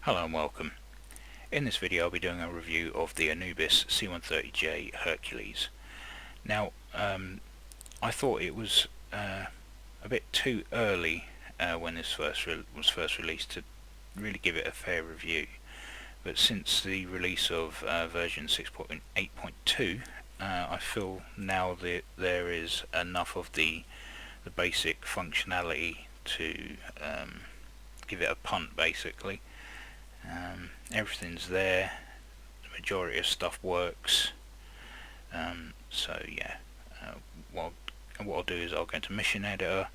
Hello and welcome. In this video I'll be doing a review of the Anubis C-130J Hercules. Now I thought it was a bit too early when this was first released to really give it a fair review, but since the release of version 6.8.2 I feel now that there is enough of the basic functionality to give it a punt basically. Everything's there, the majority of stuff works, so yeah, what I'll do is I'll go into Mission Editor,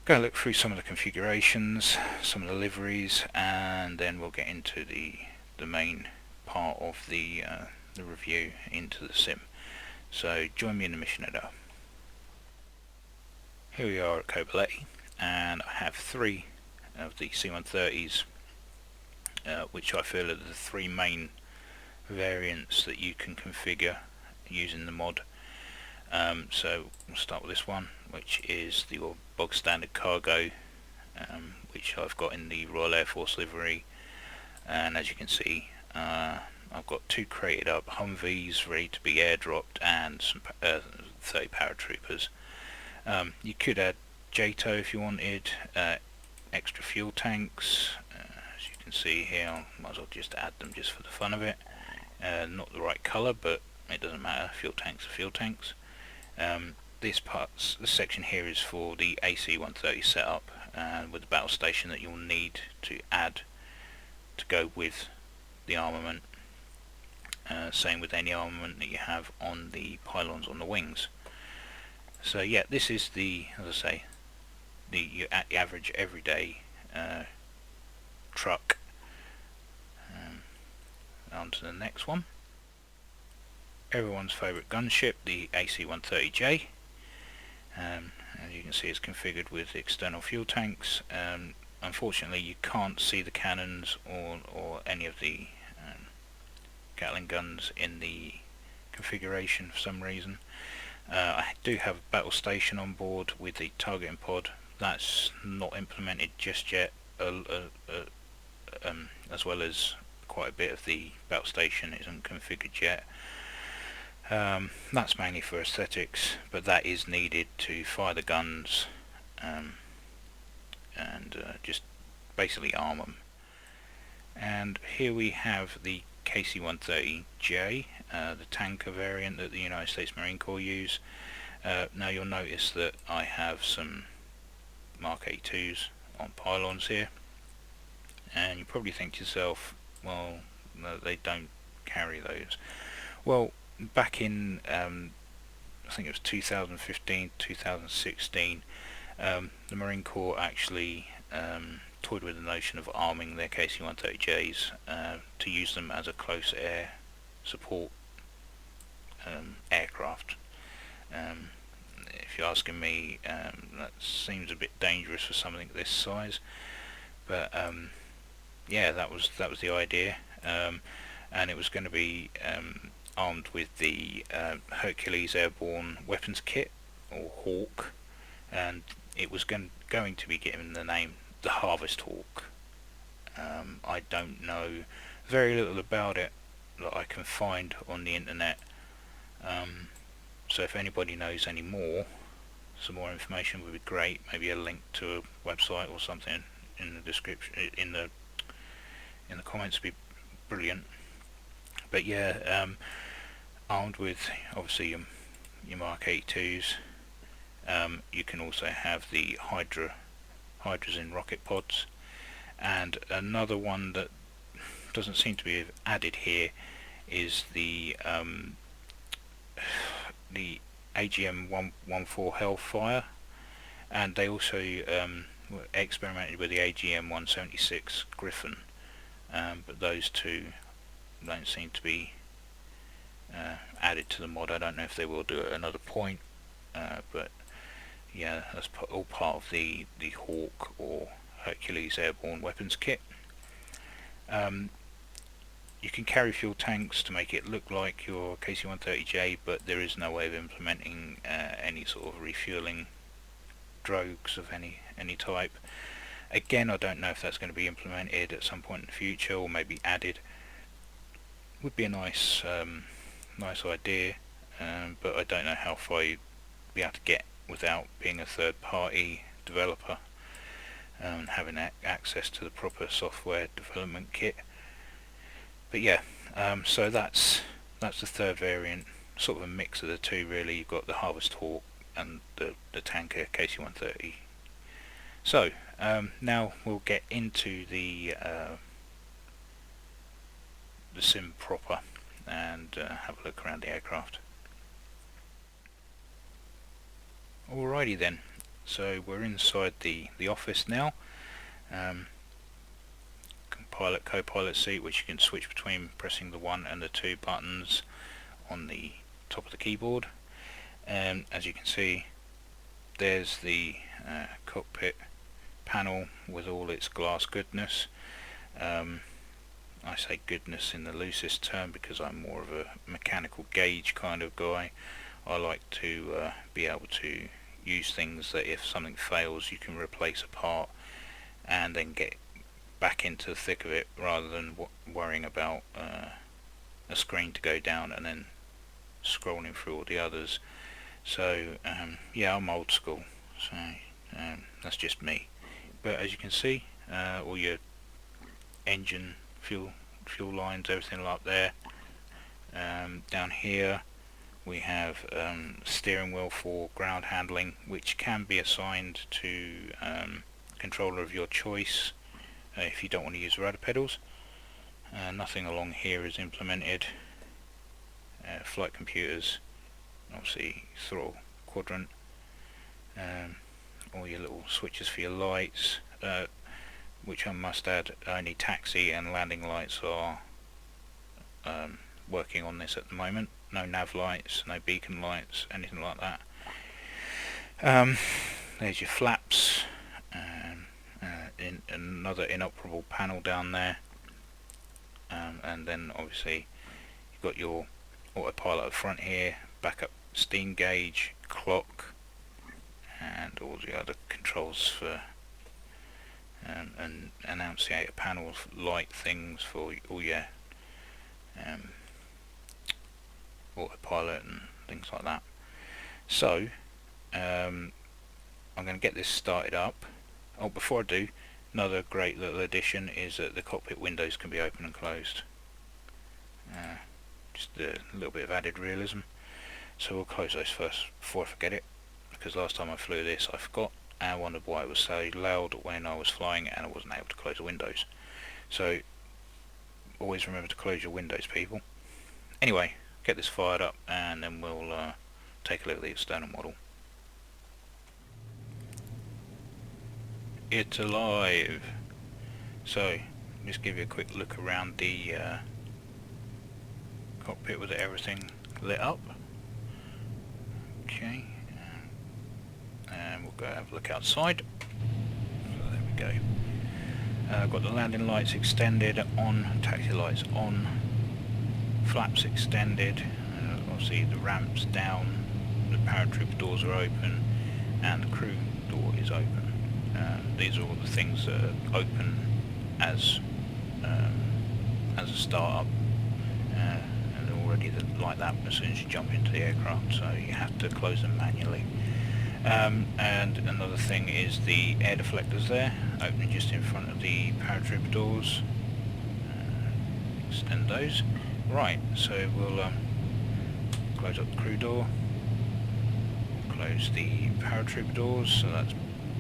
go look through some of the configurations, some of the liveries, and then we'll get into the main part of the review, into the sim. So join me in the Mission Editor. Here we are at Cobaleti, and I have three of the C-130s, which I feel are the three main variants that you can configure using the mod. So we'll start with this one, which is the bog standard cargo, which I've got in the Royal Air Force livery, and as you can see I've got two crated up Humvees ready to be airdropped and some 30 paratroopers. You could add JATO if you wanted, extra fuel tanks. As you can see here, I might as well just add them just for the fun of it. Not the right colour, but it doesn't matter, fuel tanks are fuel tanks. This section here is for the AC-130 setup, with the battle station that you'll need to add to go with the armament. Same with any armament that you have on the pylons on the wings. So yeah, this is the, as I say, the average everyday truck. On to the next one. Everyone's favourite gunship, the AC-130J. As you can see, it's configured with external fuel tanks. Unfortunately, you can't see the cannons or any of the Gatling guns in the configuration for some reason. I do have a battle station on board with the targeting pod. That's not implemented just yet, as well as quite a bit of the battle station isn't configured yet. That's mainly for aesthetics, but that is needed to fire the guns and just basically arm them. And here we have the KC-130J, the tanker variant that the United States Marine Corps use. Now you'll notice that I have some Mark 82s on pylons here, and you probably think to yourself, well, no, they don't carry those. Well, back in I think it was 2015, 2016, the Marine Corps actually toyed with the notion of arming their KC-130Js to use them as a close air support aircraft. If you're asking me, that seems a bit dangerous for something this size, but yeah, that was the idea, and it was going to be armed with the Hercules Airborne weapons kit, or Hawk, and it was going to be given the name the Harvest Hawk. I don't know very little about it that I can find on the internet, so if anybody knows any more, some more information would be great. Maybe a link to a website or something in the description, in the comments would be brilliant. But yeah, armed with obviously your Mark 82s, you can also have the Hydrazine rocket pods, and another one that doesn't seem to be added here is the AGM-114 Hellfire, and they also experimented with the AGM-176 Griffin, but those two don't seem to be added to the mod. I don't know if they will do it at another point, but yeah, that's all part of the Hawk or Hercules Airborne weapons kit. You can carry fuel tanks to make it look like your KC-130J, but there is no way of implementing any sort of refueling drogues of any type. Again, I don't know if that's going to be implemented at some point in the future, or maybe added. Would be a nice nice idea, but I don't know how far you'd be able to get without being a third-party developer and having access to the proper software development kit. But yeah, so that's the third variant, sort of a mix of the two really. You've got the Harvest Hawk and the tanker C-130. So now we'll get into the sim proper and have a look around the aircraft. Alrighty then, so we're inside the office now. Pilot, co-pilot seat, which you can switch between pressing the 1 and the 2 buttons on the top of the keyboard. As you can see, there's the cockpit panel with all its glass goodness. I say goodness in the loosest term because I'm more of a mechanical gauge kind of guy. I like to be able to use things that if something fails you can replace a part and then get back into the thick of it, rather than worrying about a screen to go down and then scrolling through all the others. So yeah, I'm old school, so that's just me. But as you can see, all your engine, fuel lines, everything like there. Down here we have steering wheel for ground handling, which can be assigned to controller of your choice if you don't want to use rudder pedals. Nothing along here is implemented. Flight computers, obviously throttle quadrant, all your little switches for your lights, which I must add, only taxi and landing lights are working on this at the moment. No nav lights, no beacon lights, anything like that. There's your flaps, in another inoperable panel down there, and then obviously you've got your autopilot up front here, backup steam gauge, clock, and all the other controls for and annunciator panels, light things for all your autopilot and things like that. So I'm going to get this started up. Oh, before I do, another great little addition is that the cockpit windows can be open and closed. Just a little bit of added realism. So we'll close those first before I forget it, because last time I flew this I forgot and wondered why it was so loud when I was flying and I wasn't able to close the windows. So always remember to close your windows, people. Anyway, get this fired up and then we'll take a look at the external model. It's alive! So, just give you a quick look around the cockpit with everything lit up. Okay, and we'll go have a look outside. So there we go. I've got the landing lights extended on, taxi lights on, flaps extended, obviously the ramps down, the paratrooper doors are open, and the crew door is open. These are all the things that are open as a start-up, and they're already like that as soon as you jump into the aircraft, so you have to close them manually. And another thing is the air deflectors there, opening just in front of the paratrooper doors. Extend those. Right, so we'll close up the crew door, close the paratrooper doors, so that's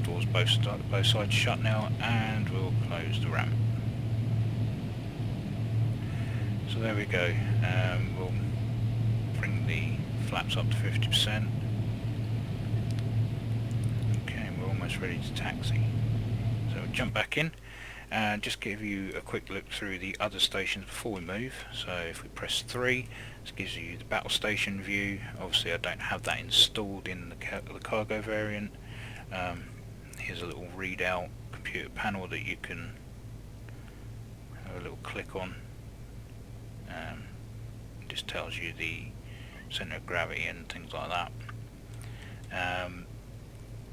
doors both sides shut now, and we'll close the ramp. So there we go. We'll bring the flaps up to 50%. Okay, we're almost ready to taxi. So we'll jump back in and just give you a quick look through the other stations before we move. So if we press 3, this gives you the battle station view. Obviously I don't have that installed in the cargo variant. Here's a little readout computer panel that you can have a little click on. It just tells you the centre of gravity and things like that.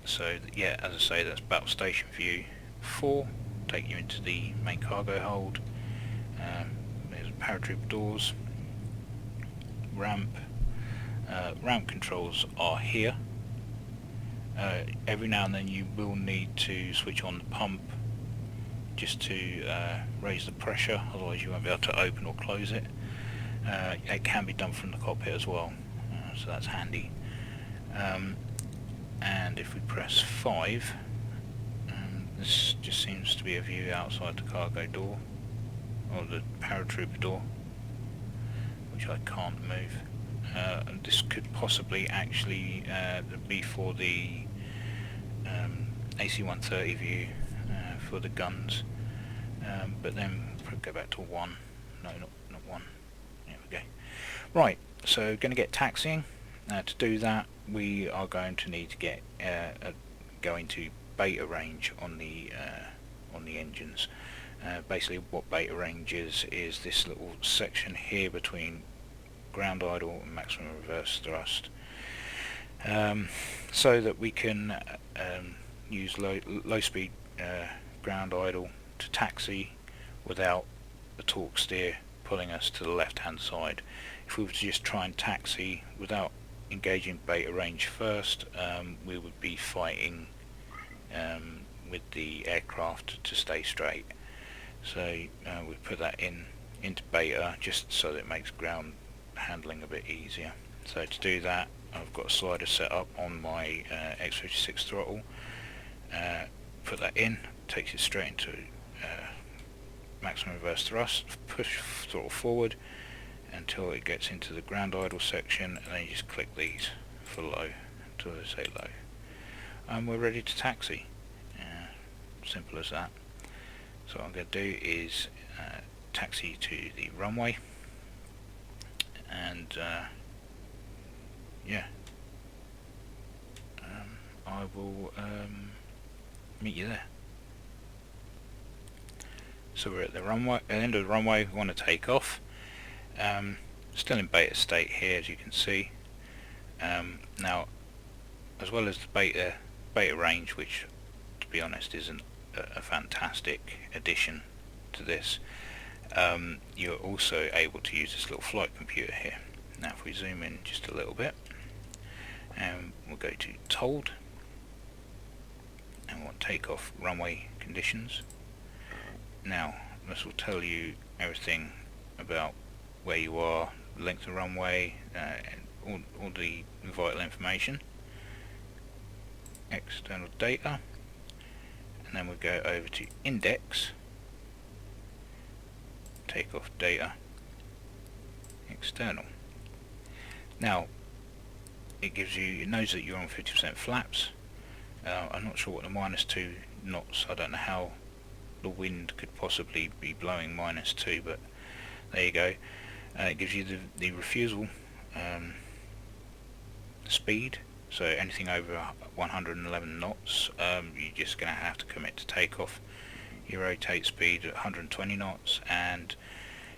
So yeah, as I say, that's battle station view. 4 take you into the main cargo hold. There's paratroop doors, ramp. Ramp controls are here. Every now and then you will need to switch on the pump just to raise the pressure, otherwise you won't be able to open or close it. It can be done from the cockpit as well, so that's handy. And if we press 5, this just seems to be a view outside the cargo door, or the paratrooper door, which I can't move. And this could possibly actually be for the C-130 view for the guns, but then go back to 1. No, not 1. There we go. Right, so going to get taxiing. To do that, we are going to need to get go into beta range on the engines. Basically, what beta range is this little section here between ground idle and maximum reverse thrust, so that we can use low speed ground idle to taxi without the torque steer pulling us to the left hand side. If we were to just try and taxi without engaging beta range first, we would be fighting with the aircraft to stay straight. So we put that into beta just so that it makes ground handling a bit easier. So to do that, I've got a slider set up on my X56 throttle. Put that in, takes it straight into maximum reverse thrust. Push throttle forward until it gets into the ground idle section, and then you just click these for low until they say low, and we're ready to taxi. Simple as that. So what I'm going to do is taxi to the runway, and yeah, I will meet you there. So we're at the runway, at the end of the runway. We want to take off. Still in beta state here, as you can see. Now, as well as the beta range, which to be honest isn't a fantastic addition to this, you're also able to use this little flight computer here. Now if we zoom in just a little bit, and we'll go to told, and we'll take off runway conditions. Now this will tell you everything about where you are, the length of runway, and all the vital information. External data, and then we'll go over to index, take off data, external. Now it gives you, it knows that you're on 50% flaps. I'm not sure what the -2 knots, I don't know how the wind could possibly be blowing -2, but there you go. It gives you the refusal speed, so anything over 111 knots, you're just going to have to commit to takeoff. Your rotate speed at 120 knots, and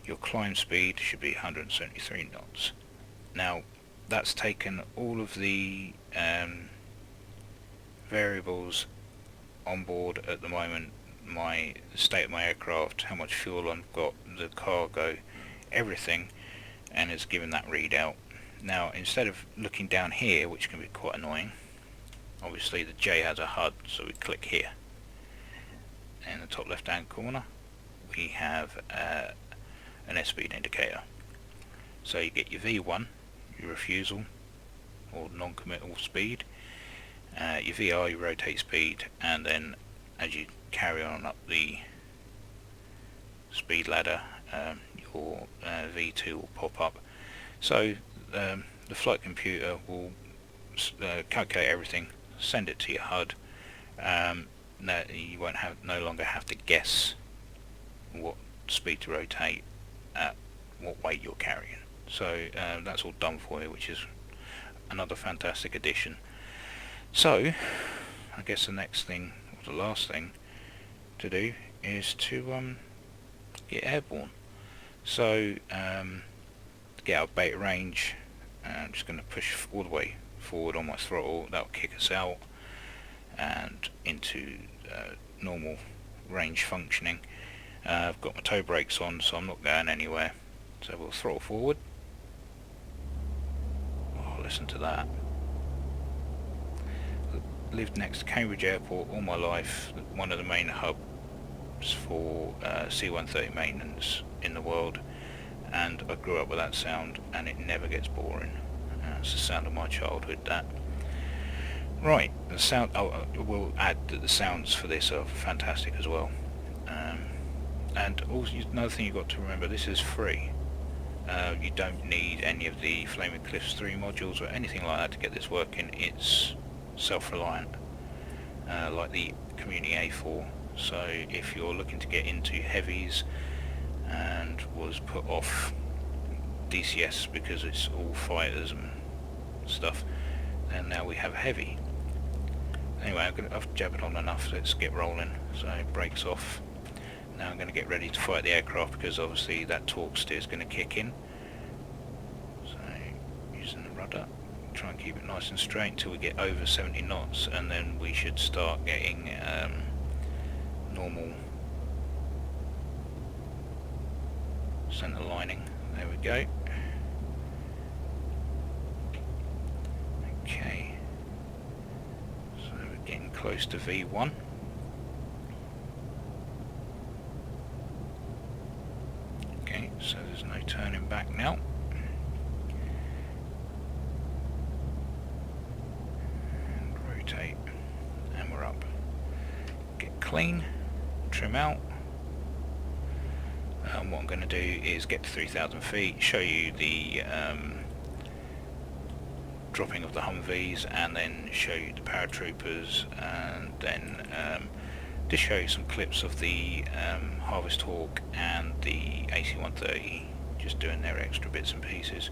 your climb speed should be 173 knots. Now that's taken all of the variables on board at the moment, the state of my aircraft, how much fuel I've got, the cargo, everything, and it's given that readout. Now instead of looking down here, which can be quite annoying, obviously the J has a HUD, so we click here. In the top left hand corner we have an airspeed indicator. So you get your V1, your refusal or non-committal speed, your VR, your rotate speed, and then as you carry on up the speed ladder, your V2 will pop up. So the flight computer will calculate everything, send it to your HUD. You won't no longer have to guess what speed to rotate at what weight you're carrying. So that's all done for you, which is another fantastic addition. So I guess the next thing, or the last thing to do, is to get airborne. So to get our beta range, I'm just going to push all the way forward on my throttle. That'll kick us out and into normal range functioning. I've got my toe brakes on, so I'm not going anywhere. So we'll throttle forward. Oh, listen to that. Lived next to Cambridge Airport all my life, one of the main hubs for C-130 maintenance in the world, and I grew up with that sound, and it never gets boring. It's the sound of my childhood, that. Right, the sound. I will add that the sounds for this are fantastic as well. And also, another thing you've got to remember: this is free. You don't need any of the Flaming Cliffs 3 modules or anything like that to get this working. It's self-reliant, like the Community A4. So if you're looking to get into heavies and was put off DCS because it's all fighters and stuff, then now we have heavy. Anyway, I've jabbered on enough, let's get rolling. So brakes off. Now I'm going to get ready to fight the aircraft, because obviously that torque steer is going to kick in. So using the rudder, try and keep it nice and straight until we get over 70 knots, and then we should start getting normal centre lining. There we go. Okay, so we're getting close to V1. Okay, so there's no turning back now. And rotate, and we're up. Get clean, trim out. What I'm going to do is get to 3,000 feet, show you the dropping of the Humvees, and then show you the paratroopers, and then just show you some clips of the Harvest Hawk and the AC-130 just doing their extra bits and pieces.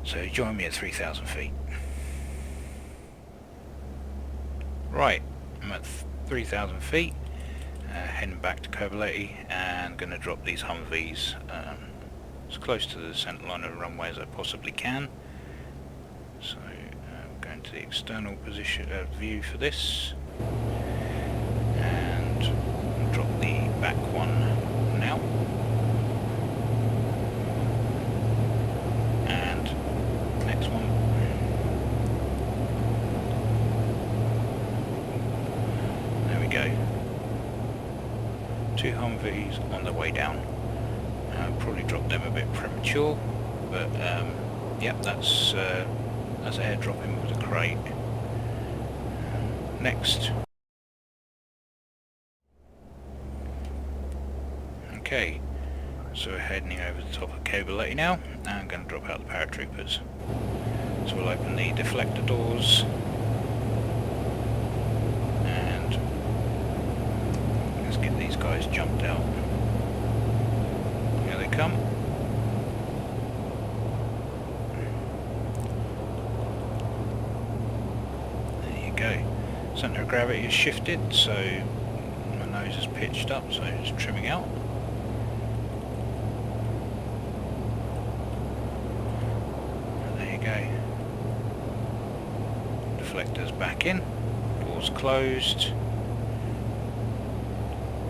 So join me at 3,000 feet. Right, I'm at 3,000 feet, heading back to Cobaleti, and going to drop these Humvees as close to the centre line of the runway as I possibly can. So going to the external position view for this, and drop the back one now, and next one, there we go. 2 Humvees on the way down. Probably dropped them a bit premature, but yep, that's airdropping with a crate. Next. Okay, so we're heading over the top of Cobaleti now, and I'm going to drop out the paratroopers. So we'll open the deflector doors, and let's get these guys jumped out. Here they come. Go. Centre of gravity is shifted, so my nose is pitched up, so it's trimming out. And there you go. Deflector's back in, doors closed,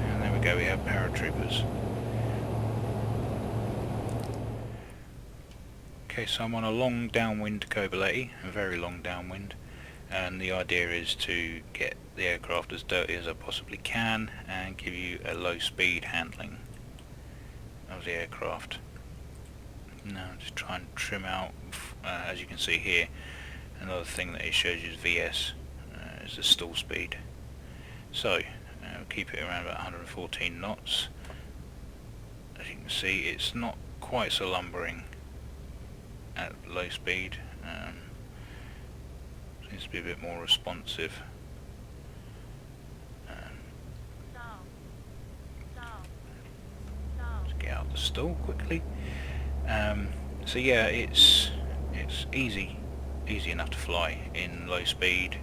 and there we go, we have paratroopers. Okay, so I'm on a long downwind Cobaleti, a very long downwind. And the idea is to get the aircraft as dirty as I possibly can and give you a low speed handling of the aircraft. Now just try and trim out, as you can see here, another thing that it shows you is VS, is the stall speed. So we'll keep it around about 114 knots. As you can see, it's not quite so lumbering at low speed. Needs to be a bit more responsive. Let's get out the stall quickly. So yeah, it's easy enough to fly in low speed.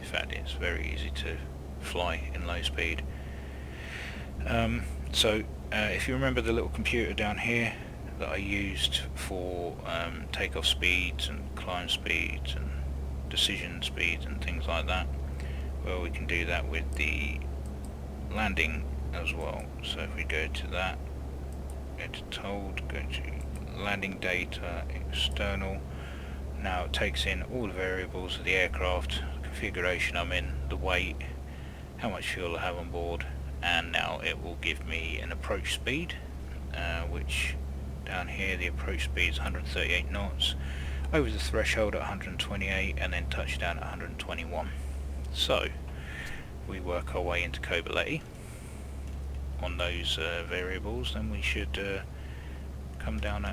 In fact, it's very easy to fly in low speed. So if you remember the little computer down here that I used for takeoff speeds and climb speeds and decision speeds and things like that, well, we can do that with the landing as well. So if we go to that, go to told, go to landing data, external. Now it takes in all the variables of the aircraft, the configuration I'm in, the weight, how much fuel I have on board, and now it will give me an approach speed, which down here the approach speed is 138 knots, over the threshold at 128, and then touchdown at 121. So we work our way into Cobaleti on those variables, then we should come down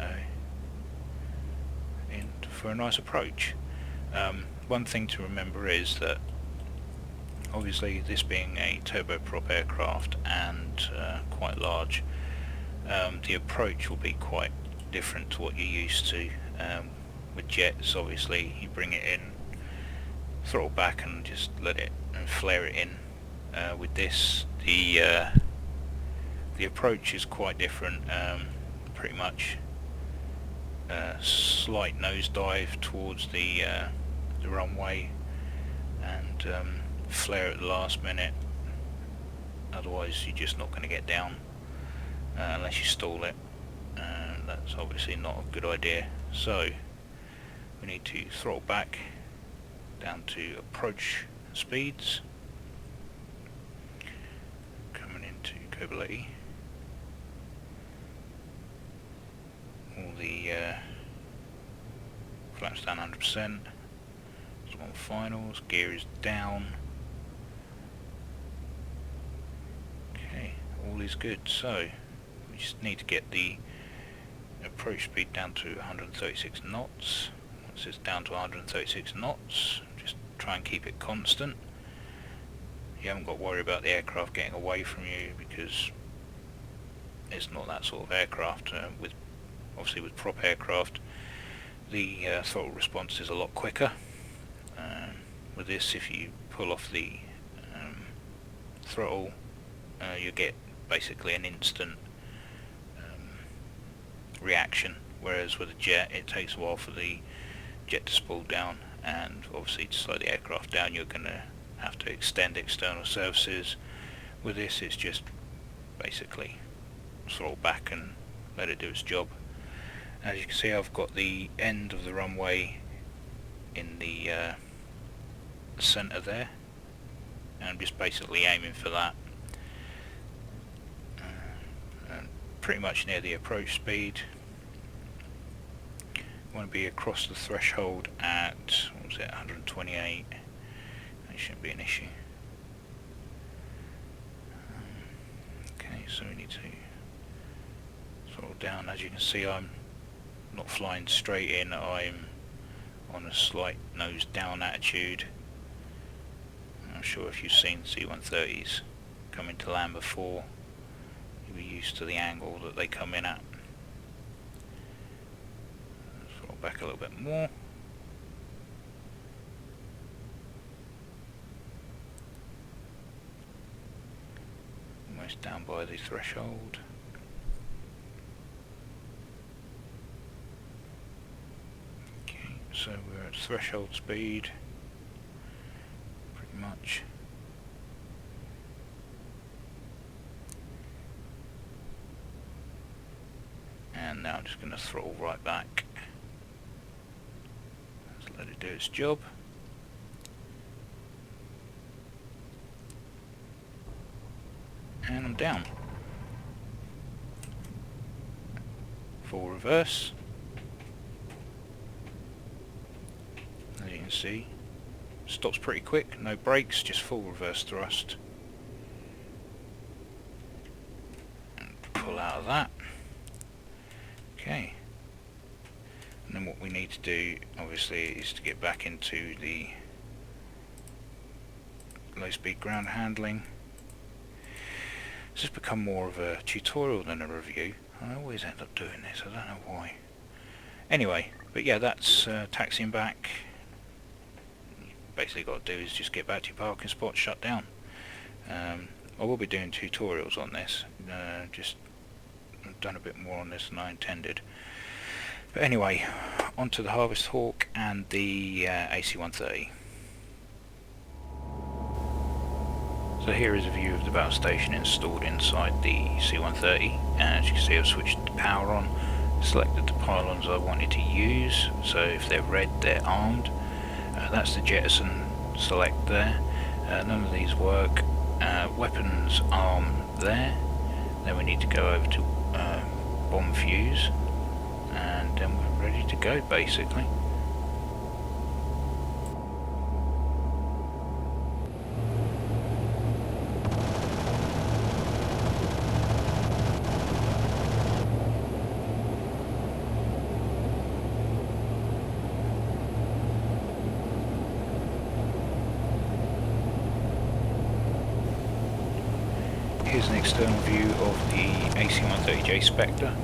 for a nice approach. One thing to remember is that obviously this being a turboprop aircraft and quite large, the approach will be quite different to what you're used to. With jets, obviously you bring it in, throttle back and just let it and flare it in. With this, the approach is quite different. Pretty much slight nosedive towards the runway and flare at the last minute, otherwise you're just not going to get down unless you stall it. That's obviously not a good idea, so we need to throttle back down to approach speeds, coming into Cobaleti. All the flaps down 100%, it's on finals, gear is down. Okay, all is good, so we just need to get the approach speed down to 136 knots. Once it's down to 136 knots, just try and keep it constant. You haven't got to worry about the aircraft getting away from you because it's not that sort of aircraft. Obviously with prop aircraft, the throttle response is a lot quicker. With this, if you pull off the throttle, you get basically an instant reaction, whereas with a jet it takes a while for the jet to spool down, and obviously to slow the aircraft down you're going to have to extend external services. With this, it's just basically throttle back and let it do its job. As you can see, I've got the end of the runway in the centre there, and I'm just basically aiming for that, and pretty much near the approach speed. I want to be across the threshold at, what was it, 128. That shouldn't be an issue. Okay, so we need to throttle down. As you can see, I'm not flying straight in, I'm on a slight nose down attitude. I'm sure if you've seen C-130s coming to land before, you'll be used to the angle that they come in at. Throttle back a little bit more. Almost down by the threshold. So we're at threshold speed, pretty much. And now I'm just going to throttle right back. Let's let it do its job. And I'm down. Full reverse. As you can see, stops pretty quick, no brakes, just full reverse thrust. And pull out of that. Okay. And then what we need to do, obviously, is to get back into the low speed ground handling. This has become more of a tutorial than a review. I always end up doing this, I don't know why. Anyway, but yeah, that's taxiing back. Basically got to do is just get back to your parking spot, shut down. I will be doing tutorials on this, just I've done a bit more on this than I intended. But anyway, onto the Harvest Hawk and the AC-130. So here is a view of the battle station installed inside the C-130, and as you can see I've switched the power on, selected the pylons I wanted to use, so if they're red they're armed. That's the jettison select there. None of these work. Weapons arm there. Then we need to go over to bomb fuse, and then we're ready to go basically. Here's an external view of the AC-130J Spectre.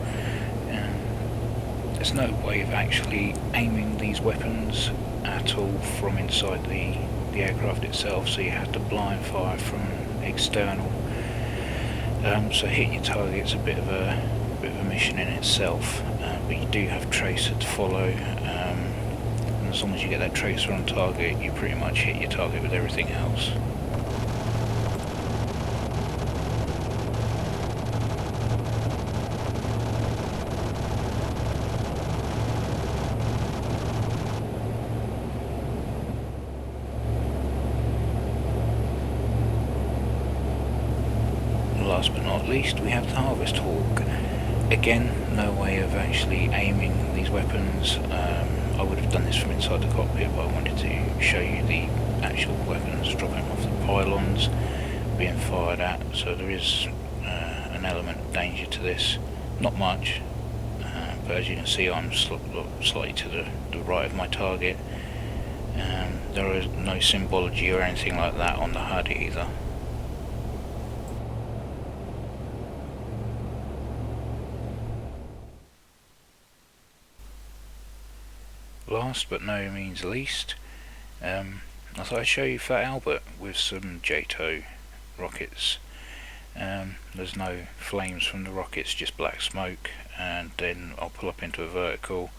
There's no way of actually aiming these weapons at all from inside the aircraft itself, so you have to blind fire from external. So hitting your target's a bit of a mission in itself, but you do have tracer to follow, and as long as you get that tracer on target, you pretty much hit your target with everything else. Last but not least, we have the Harvest Hawk. Again, no way of actually aiming these weapons. I would have done this from inside the cockpit, but I wanted to show you the actual weapons dropping off the pylons, being fired at. So there is an element of danger to this. Not much, but as you can see, I'm slightly to the right of my target. There is no symbology or anything like that on the HUD either. Last but no means least, I thought I'd show you Fat Albert with some JATO rockets. There's no flames from the rockets, just black smoke, and then I'll pull up into a vertical,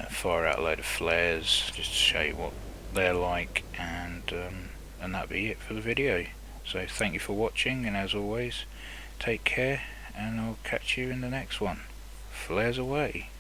fire out a load of flares just to show you what they're like, and that'll be it for the video. So thank you for watching, and as always, take care, and I'll catch you in the next one. Flares away.